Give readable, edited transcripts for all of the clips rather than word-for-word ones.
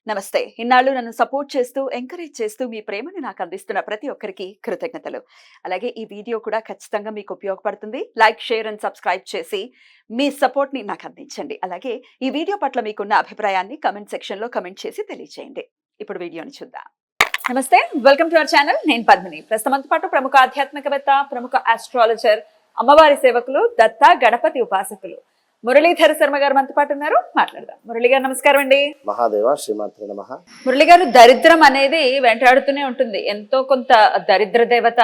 నమస్తే. ఇన్నాళ్ళు నన్ను సపోర్ట్ చేస్తూ, ఎంకరేజ్ చేస్తూ మీ ప్రేమని నాకు అందిస్తున్న ప్రతి ఒక్కరికి కృతజ్ఞతలు. అలాగే ఈ వీడియో కూడా ఖచ్చితంగా మీకు ఉపయోగపడుతుంది. లైక్, షేర్ అండ్ సబ్స్క్రైబ్ చేసి మీ సపోర్ట్‌ని నాకు అందించండి. అలాగే ఈ వీడియో పట్ల మీకున్న అభిప్రాయాన్ని కామెంట్ సెక్షన్‌లో కామెంట్ చేసి తెలియజేయండి. ఇప్పుడు వీడియోని చూద్దాం. నమస్తే. Welcome to our channel. నేను పద్మిని. ప్రస్తుతంతో పాటు ప్రముఖ ఆధ్యాత్మికవేత్త, ప్రముఖ ఆస్ట్రాలజర్, అమ్మవారి సేవకులు, దత్త గణపతి ఉపాసకులు మురళీధర శర్మ గారు మనతో పాటు ఉన్నారు. మాట్లాడదాం. మురళి గారు నమస్కారం అండి. మహాదేవ శ్రీమాత్రే నమః. మురళి గారు, దరిద్రం అనేది వెంటాడుతూనే ఉంటుంది. ఎంతో కొంత దరిద్ర దేవత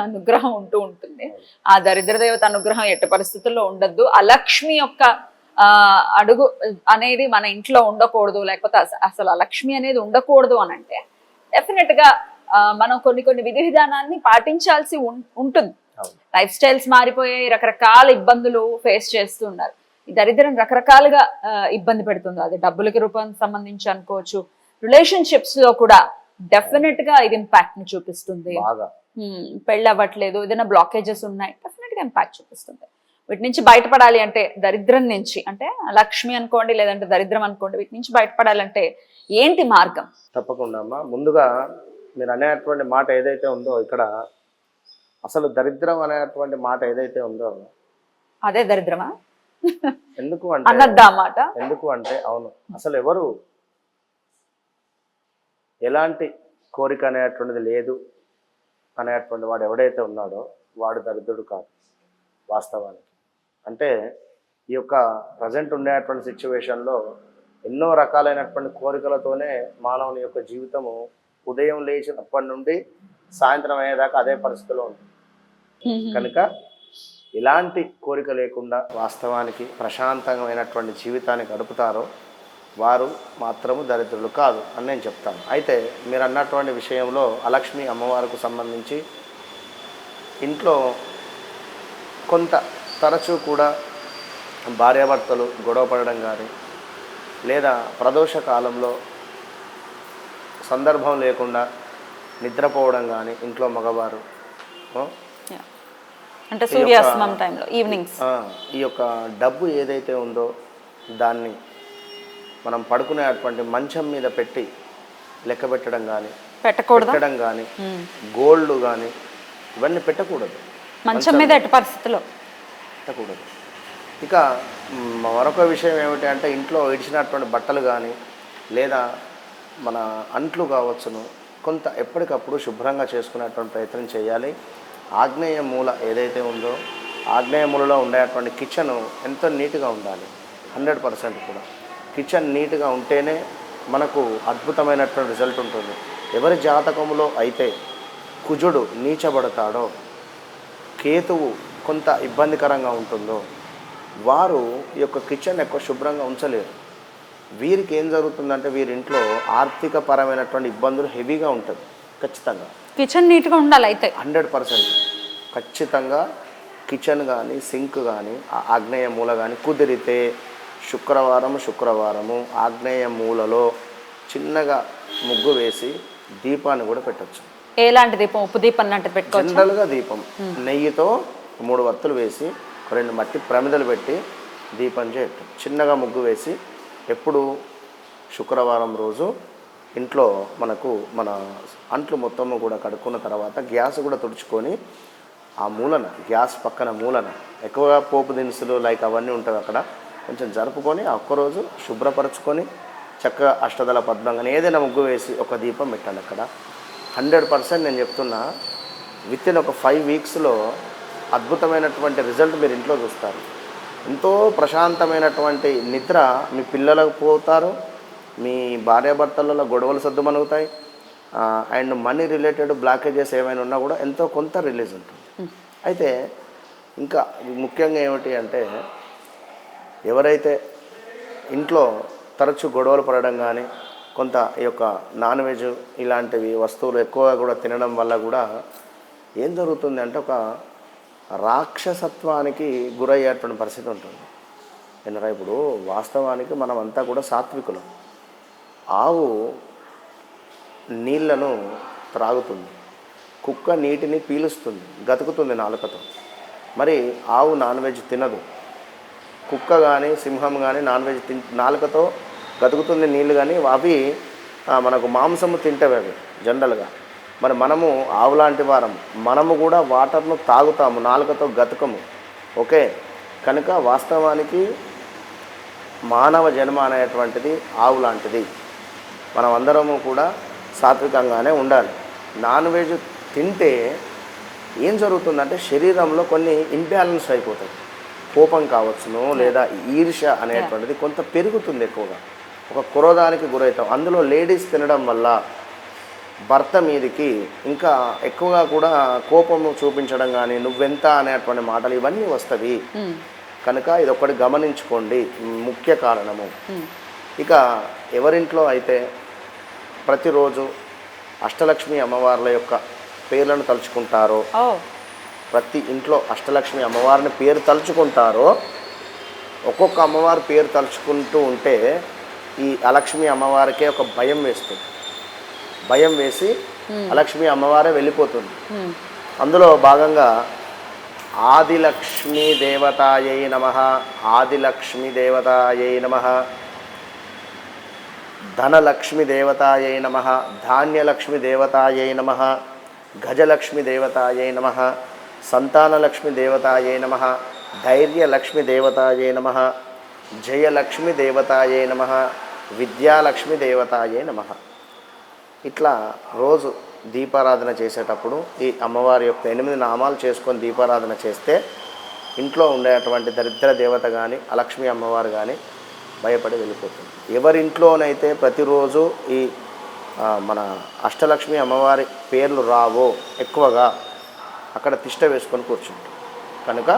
అనుగ్రహం ఉంటూ ఉంటుంది. ఆ దరిద్ర దేవత అనుగ్రహం ఎట్టి పరిస్థితుల్లో ఉండద్దు. అలక్ష్మి యొక్క అడుగు అనేది మన ఇంట్లో ఉండకూడదు, లేకపోతే అసలు అలక్ష్మి అనేది ఉండకూడదు అని అంటే డెఫినెట్ గా మనం కొన్ని విధి విధానాన్ని పాటించాల్సి ఉంటుంది. లైఫ్ స్టైల్స్ మారిపోయాయి, రకరకాల ఇబ్బందులు ఫేస్ చేస్తున్నారు. ఈ దరిద్రం రకరకాలుగా ఇబ్బంది పెడుతుంది. అది డబ్బులకి రూపానికి సంబంధించి అనుకోవచ్చు, రిలేషన్షిప్స్ లో కూడా డెఫినెట్ గా ఇది ఇంపాక్ట్ ని చూపిస్తుంది. పెళ్ళి అవ్వట్లేదు, ఏదైనా బ్లాకేజెస్ ఉన్నాయి, డెఫినెట్ గా ఇంపాక్ట్ చూపిస్తుంది. వీటి నుంచి బయటపడాలి అంటే, దరిద్రం నుంచి అంటే లక్ష్మి అనుకోండి, లేదంటే దరిద్రం అనుకోండి, వీటి నుంచి బయటపడాలంటే ఏంటి మార్గం? తప్పకుండా అమ్మా. ముందుగా మీరు అనేటువంటి మాట ఏదైతే ఉందో, ఇక్కడ అసలు దరిద్రం అనేటువంటి మాట ఏదైతే ఉందో అదే దరిద్రమా? ఎందుకు అంటే అన్నద్దా మాట? ఎందుకు అంటే అవును, అసలు ఎవరు ఎలాంటి కోరిక అనేటువంటిది లేదు అనేటువంటి వాడు ఎవడైతే ఉన్నాడో వాడు దరిద్రుడు కాదు వాస్తవానికి. అంటే ఈ యొక్క ప్రజెంట్ ఉండేటువంటి సిచ్యువేషన్లో ఎన్నో రకాలైనటువంటి కోరికలతోనే మానవుని యొక్క జీవితము ఉదయం లేచినప్పటి నుండి సాయంత్రం అయ్యేదాకా అదే పరిస్థితిలో ఉంటుంది. కనుక ఎలాంటి కోరిక లేకుండా వాస్తవానికి ప్రశాంతమైనటువంటి జీవితాన్ని గడుపుతారో వారు మాత్రము దరిద్రులు కాదు అని నేను చెప్తాను. అయితే మీరు అన్నటువంటి విషయంలో అలక్ష్మి అమ్మవారికి సంబంధించి ఇంట్లో కొంత తరచూ కూడా భార్యాభర్తలు గొడవ పడడం కానీ, లేదా ప్రదోష కాలంలో సందర్భం లేకుండా నిద్రపోవడం కానీ ఇంట్లో మగవారు, అంటే సూర్యాస్తమం టైంలో ఈవినింగ్స్ ఈ యొక్క డబ్బు ఏదైతే ఉందో దాన్ని మనం పడుకునేటువంటి మంచం మీద పెట్టి లెక్క పెట్టడం కానీ, పెట్టడం కానీ, గోల్డ్ కానీ ఇవన్నీ పెట్టకూడదు. మంచం మీద ఎట్టి పరిస్థితిలో పెట్టకూడదు. ఇక మరొక విషయం ఏమిటి అంటే, ఇంట్లో ఇడిచినటువంటి బట్టలు కానీ, లేదా మన అంట్లు కావచ్చును, కొంత ఎప్పటికప్పుడు శుభ్రంగా చేసుకునేటువంటి ప్రయత్నం చేయాలి. ఆగ్నేయ మూల ఏదైతే ఉందో, ఆగ్నేయ మూలలో ఉండేటువంటి కిచెన్ ఎంతో నీట్గా ఉండాలి. 100% కూడా కిచెన్ నీట్గా ఉంటేనే మనకు అద్భుతమైనటువంటి రిజల్ట్ ఉంటుంది. ఎవరి జాతకములో అయితే కుజుడు నీచబడతాడో, కేతువు కొంత ఇబ్బందికరంగా ఉంటుందో వారు ఈ యొక్క కిచెన్ ఎక్కువ శుభ్రంగా ఉంచలేరు. వీరికి ఏం జరుగుతుందంటే, వీరింట్లో ఆర్థిక పరమైనటువంటి ఇబ్బందులు హెవీగా ఉంటుంది. ఖచ్చితంగా కిచెన్ నీట్గా ఉండాలి. అయితే 100% ఖచ్చితంగా కిచెన్ కానీ, సింక్ కానీ, ఆగ్నేయ మూల కానీ కుదిరితే శుక్రవారము ఆగ్నేయ మూలలో చిన్నగా ముగ్గు వేసి దీపాన్ని కూడా పెట్టచ్చు. ఎలాంటి దీపం? ఉప్పు దీపం లాంటిది పెట్టుకోవచ్చు. జనరల్గా దీపం నెయ్యితో 3 వత్తులు వేసి 2 మట్టి ప్రమిదలు పెట్టి దీపం చేయటం. చిన్నగా ముగ్గు వేసి ఎప్పుడు శుక్రవారం రోజు ఇంట్లో మన అంట్లు మొత్తము కూడా కడుక్కున్న తర్వాత గ్యాస్ కూడా తుడుచుకొని ఆ మూలన, గ్యాస్ పక్కన మూలన ఎక్కువగా పోపు దినుసులు లైక్ అవన్నీ ఉంటుంది, అక్కడ కొంచెం జరుపుకొని ఆ ఒక్కరోజు శుభ్రపరచుకొని చక్కగా అష్టదళ పద్మంగా ఏదైనా ముగ్గు వేసి ఒక దీపం పెట్టండి. అక్కడ 100% నేను చెప్తున్నా, వితిన్ ఒక 5 వీక్స్లో అద్భుతమైనటువంటి రిజల్ట్ మీరు ఇంట్లో చూస్తారు. ఎంతో ప్రశాంతమైనటువంటి నిద్ర మీ పిల్లలకు పోతారు, మీ భార్యాభర్తలలో గొడవలు సర్దుమణుగుతాయి, అండ్ మనీ రిలేటెడ్ బ్లాకేజెస్ ఏమైనా ఉన్నా కూడా ఎంతో కొంత రిలీజ్ ఉంటుంది. అయితే ఇంకా ముఖ్యంగా ఏమిటి అంటే, ఎవరైతే ఇంట్లో తరచూ గొడవలు పడడం కానీ, కొంత ఈ యొక్క నాన్ వెజ్ ఇలాంటివి వస్తువులు ఎక్కువగా కూడా తినడం వల్ల కూడా ఏం జరుగుతుంది అంటే, ఒక రాక్షసత్వానికి గురయ్యేటువంటి పరిస్థితి ఉంటుంది. ఎందుకంటే ఇప్పుడు వాస్తవానికి మనం అంతా కూడా సాత్వికులం. ఆవు నీళ్లను త్రాగుతుంది, కుక్క నీటిని పీలుస్తుంది, గతుకుతుంది నాలుకతో. మరి ఆవు నాన్ వెజ్ తినదు, కుక్క కానీ సింహం కానీ నాన్ వెజ్ నాలుకతో గతుకుతుంది నీళ్ళు, కానీ అవి మనకు మాంసము తింటవి అవి జనరల్గా. మరి మనము ఆవు లాంటి వారం, మనము కూడా వాటర్ను తాగుతాము, నాలుకతో గతకము. ఓకే, కనుక వాస్తవానికి మానవ జన్మ అనేటువంటిది ఆవు లాంటిది. మనం అందరము కూడా సాత్వికంగానే ఉండాలి. నాన్ వెజ్ తింటే ఏం జరుగుతుందంటే శరీరంలో కొన్ని ఇంబ్యాలెన్స్ అయిపోతాయి. కోపం కావచ్చును, లేదా ఈర్ష్య అనేటువంటిది కొంత పెరుగుతుంది ఎక్కువగా. ఒక క్రోధానికి గురవుతాం. అందులో లేడీస్ తినడం వల్ల భర్త మీదికి ఇంకా ఎక్కువగా కూడా కోపము చూపించడం కానీ, నువ్వెంత అనేటువంటి మాటలు ఇవన్నీ వస్తవి. కనుక ఇదొక్కటి గమనించుకోండి, ముఖ్య కారణము. ఇక ఎవరింట్లో అయితే ప్రతిరోజు అష్టలక్ష్మి అమ్మవార్ల యొక్క పేర్లను తలుచుకుంటారో, ప్రతి ఇంట్లో అష్టలక్ష్మి అమ్మవారిని పేరు తలుచుకుంటారో, ఒక్కొక్క అమ్మవారి పేరు తలుచుకుంటూ ఉంటే ఈ అలక్ష్మి అమ్మవారికే ఒక భయం వేస్తుంది. భయం వేసి అలక్ష్మి అమ్మవారే వెళ్ళిపోతుంది. అందులో భాగంగా ఆదిలక్ష్మీ దేవతాయై నమః, ఆదిలక్ష్మీ దేవతాయై నమః, ధనలక్ష్మి దేవతాయై నమః, ధాన్యలక్ష్మి దేవతాయై నమః, గజలక్ష్మి దేవతాయై నమః, సంతానలక్ష్మి దేవతాయై నమః, ధైర్యలక్ష్మి దేవతాయై నమః, జయలక్ష్మి దేవతాయై నమః, విద్యాలక్ష్మి దేవతాయై నమః. ఇట్లా రోజు దీపారాధన చేసేటప్పుడు ఈ అమ్మవారి యొక్క 8 నామాలు చేసుకొని దీపారాధన చేస్తే ఇంట్లో ఉండేటువంటి దరిద్ర దేవత కానీ, అలక్ష్మి అమ్మవారు కానీ భయపడి వెళ్ళిపోతుంది. ఎవరింట్లోనైతే ప్రతిరోజు ఈ మన అష్టలక్ష్మి అమ్మవారి పేర్లు రావో ఎక్కువగా అక్కడ తిష్ట వేసుకొని కూర్చుంటాం. కనుక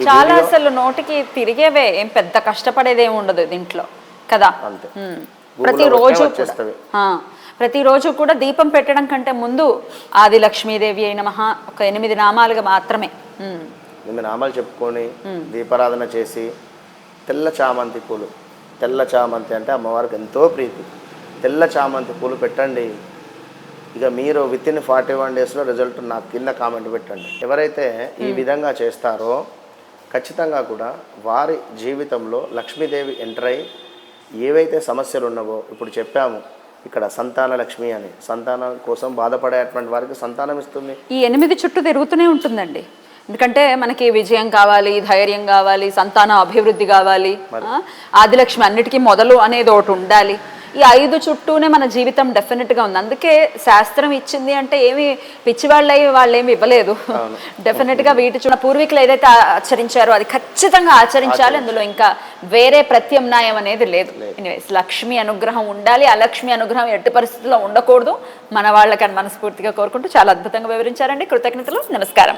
చాలా అసలు నోటికి తిరిగేవే, ఏం పెద్ద కష్టపడేదేమి ఉండదు దీంట్లో కదా. అంతే, ప్రతిరోజు కూడా దీపం పెట్టడం కంటే ముందు ఆది లక్ష్మీదేవి అయిన మహా ఒక 8 నామాలుగా మాత్రమే 8 నామాలు చెప్పుకొని దీపారాధన చేసి తెల్ల చామంతి పూలు, తెల్ల చామంతి అంటే అమ్మవారికి ఎంతో ప్రీతి, తెల్ల చామంతి పూలు పెట్టండి. ఇక మీరు వితిన్ 41 డేస్లో రిజల్ట్ నాకు కింద కామెంట్ పెట్టండి. ఎవరైతే ఈ విధంగా చేస్తారో ఖచ్చితంగా కూడా వారి జీవితంలో లక్ష్మీదేవి ఎంటర్ అయ్యి ఏవైతే సమస్యలు ఉన్నావో ఇప్పుడు చెప్పాము, ఇక్కడ సంతాన లక్ష్మి అని, సంతానం కోసం బాధపడేటువంటి వారికి సంతానం ఇస్తుంది. ఈ 8 చుట్టూ తిరుగుతూనే ఉంటుందండి. ఎందుకంటే మనకి విజయం కావాలి, ధైర్యం కావాలి, సంతాన అభివృద్ధి కావాలి, ఆదిలక్ష్మి అన్నిటికీ మొదలు అనేది ఒకటి ఉండాలి. ఈ 5 చుట్టూనే మన జీవితం డెఫినెట్గా ఉంది. అందుకే శాస్త్రం ఇచ్చింది అంటే ఏమి వాళ్ళు ఏమి ఇవ్వలేదు. డెఫినెట్గా వీటి చుట్టూ పూర్వీకులు ఏదైతే ఆచరించారో అది ఖచ్చితంగా ఆచరించాలి. అందులో ఇంకా వేరే ప్రత్యామ్నాయం అనేది లేదు. ఎనీవేస్, లక్ష్మి అనుగ్రహం ఉండాలి, అలక్ష్మి అనుగ్రహం ఎట్టి పరిస్థితుల్లో ఉండకూడదు మన వాళ్ళకని మనస్ఫూర్తిగా కోరుకుంటూ చాలా అద్భుతంగా వివరించారండి. కృతజ్ఞతలు, నమస్కారం.